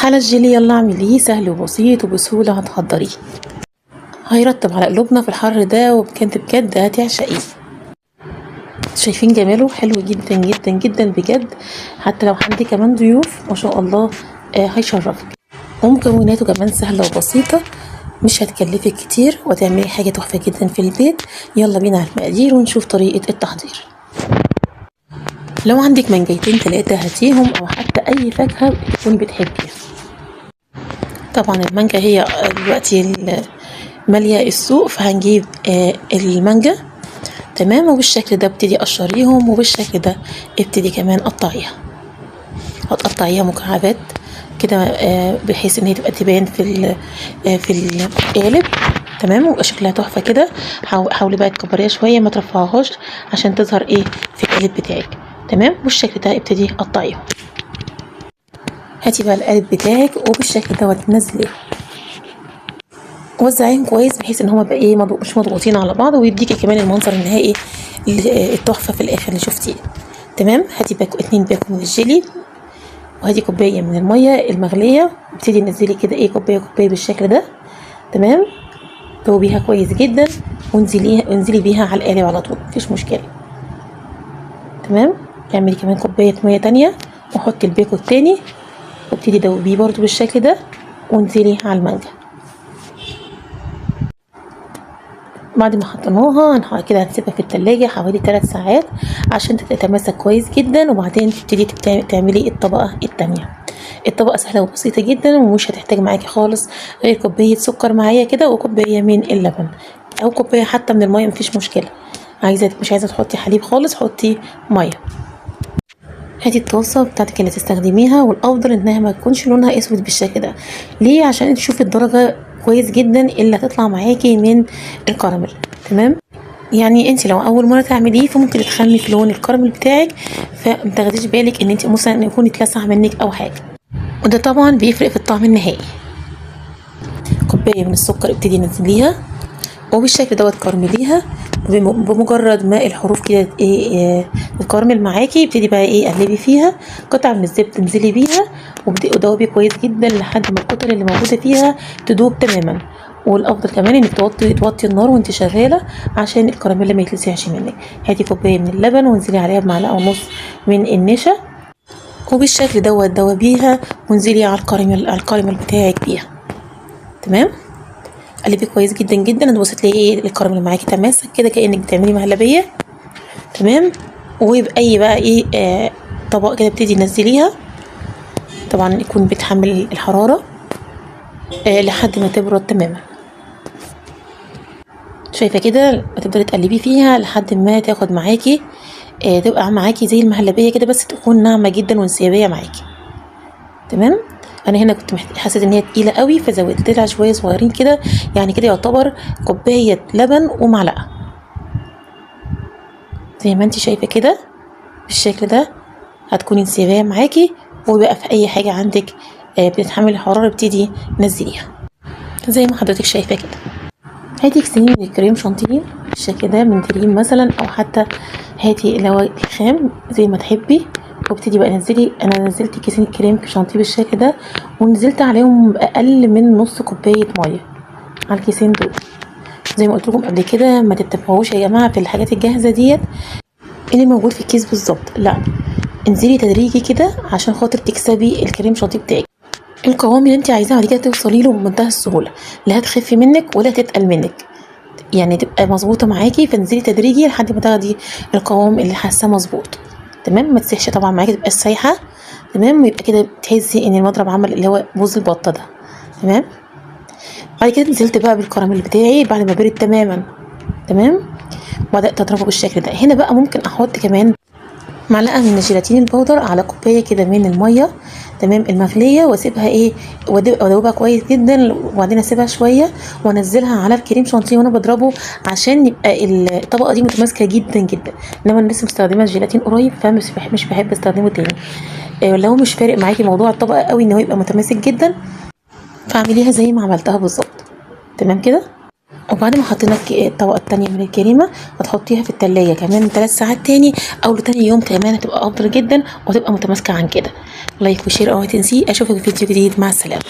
على الجيلي، يلا اعمليه سهل وبسيط وبسهولة هتحضريه، هيرطب على قلوبنا في الحر ده وبجد بجد هتعشقيه. شايفين جماله؟ حلو جدا جدا جدا بجد، حتى لو عندي كمان ضيوف ما شاء الله هيشرفك. ومكوناته كمان سهلة وبسيطة، مش هتكلفك كتير وتعملي حاجة تحفة جدا في البيت. يلا بينا على المقادير ونشوف طريقة التحضير. لو عندك منجيتين 3 هاتيهم، او حتى اي فاكهة تكوني بتحبيها. طبعا المانجا هي دلوقتي مالية السوق، فهنجيب المانجا تمام، وبالشكل ده ابتدي قشريهم، وبالشكل ده ابتدي كمان قطعيها. هتقطعيها مكعبات كده بحيث ان هي تبقى تبان في القالب تمام، ويبقى شكلها تحفه كده. حاولي بقى تكبريها شويه، ما ترفعهاش عشان تظهر في القالب بتاعك تمام. بالشكل ده ابتدي قطعيهم. هاتي بقى القالب بتاعك وبالشكل دوت نزليه، وزعيهم كويس بحيث ان هما بقى مش مضغوطين على بعض، ويديكي كمان المنظر النهائي التحفه في الاخر اللي شفتيه تمام. هاتي 2 باكو من الجيلي، وهاتي كوبايه من الميه المغليه، ابتدي نزلي كده كوبايه بالشكل ده تمام. ذوبيها كويس جدا وانزلي بيها على القالب على طول، مفيش مشكله تمام. اعملي كمان كوبايه ميه تانية وحطي الباكو التاني وابتدي دوبيه برضو بالشكل ده، وانزلي على المانجا. بعد ما حطيناها كده هنسيبها في التلاجة حوالي 3 ساعات عشان تتماسك كويس جدا، وبعدين تبتدي تعملي الطبقة التانية. الطبقة سهلة وبسيطة جدا، ومش هتحتاج معاكي خالص غير كوباية سكر معايا كده، وكوباية من اللبن، او كوباية حتى من المية، مفيش مشكلة. مش عايزة تحطي حليب خالص، حطي مية. هاتي الطاسة بتاعتك اللي تستخدميها، والافضل انها ما تكونش لونها اسود بالشكل ده. ليه؟ عشان تشوفي الدرجة كويس جدا اللي هتطلع معاكي من الكراميل تمام. يعني انت لو اول مره تعمليه فممكن تخمي في لون الكراميل بتاعك، فمتاخديش بالك ان انت مثلا يكون اتلسع منك او حاجه، وده طبعا بيفرق في الطعم النهائي. كوبايه من السكر ابتدي نزليها، وبالشكل دوت كرمليها. بمجرد ما الحروف كده تكرمل معاكي، ابتدي بقى قلبي فيها. قطعه من الزبده انزلي بيها، ودوبي كويس جدا لحد ما القطر اللي موجوده فيها تدوب تماما. والافضل كمان انك توطي النار وانت شغاله عشان الكراميل ما يتلسعش منك. هاتي كوبايه من اللبن وانزلي عليها بمعلقه ونص من النشا، وبالشكل دوت دوبيها وانزلي على الكراميل بتاعك بيها تمام. قلبي كويس جدا جدا، هتبصي تلاقي الكراميل معاكي تماسك كده كانك بتعملي مهلبيه تمام. وباي بقى طبق كده ابتدي نزليها، طبعا يكون بتحمل الحراره لحد ما تبرد تماما. شايفه كده؟ هتفضلي تقلبي فيها لحد ما تاخد معاكي تبقى معاكي زي المهلبيه كده، بس تكون ناعمه جدا وانسيابيه معاكي تمام. انا هنا كنت حسيت ان هي تقيله قوي، فزودت لها شويه صغيرين كده، يعني كده يعتبر كوبايه لبن ومعلقه زي ما انت شايفه كده بالشكل ده. هتكوني انسيابيه معاكي، وبقى في اي حاجه عندك بتتحمل الحراره ابتدي نزليها زي ما حضرتك شايفه كده. هاتي كيسين من الكريم شانتيه بالشكل ده من دريم مثلا، او حتى هاتي اللي هو الخام زي ما تحبي، وابتدي بقى نزلي. انا نزلت كيسين الكريم شانتيه بالشكل ده، ونزلت عليهم اقل من نص كوبايه ميه على الكيسين دول. زي ما قلت لكم قبل كده، ما تتبعوش يا جماعه في الحاجات الجاهزه ديت اللي موجود في الكيس بالظبط، لا، انزلي تدريجي كده عشان خاطر تكسبي الكريم شانتيه بتاعك القوام اللي انت عايزاه، بعد كده توصلي له بمنتهى السهوله، لا هتخفي منك ولا تتقل منك، يعني تبقى مظبوطه معاكي. فانزلي تدريجي لحد ما تاخدي القوام اللي حاساه مظبوط تمام. ما تسيحش طبعا معاكي، تبقى سايحه تمام، ويبقى كده تحسي ان المضرب عمل اللي هو بوز البطه ده تمام. بعد كده نزلت بقى بالكراميل بتاعي بعد ما برد تماما تمام، وبدات اضربه بالشكل ده. هنا بقى ممكن احط كمان معلقه من الجيلاتين البودر على كوبايه كده من الميه تمام المغليه، واسيبها وادوبها كويس جدا، وبعدين اسيبها شويه وانزلها على الكريم شانتيه وانا بضربه عشان يبقى الطبقه دي متماسكه جدا جدا. انما انا لسه مستخدمه الجيلاتين قريب، مش بحب استخدمه تاني. لو مش فارق معاكي موضوع الطبقه قوي ان هو يبقى متماسك جدا، فاعمليها زي ما عملتها بالظبط تمام كده. وبعد ما حطينا الطبقة التانية من الكريمة هتحطيها في التلاجة كمان 3 ساعات تاني او لتاني يوم كمان، هتبقى افضل جدا وهتبقى متماسكة عن كده. لايك وشير اوعي تنسيه. اشوفك في فيديو جديد، مع السلامة.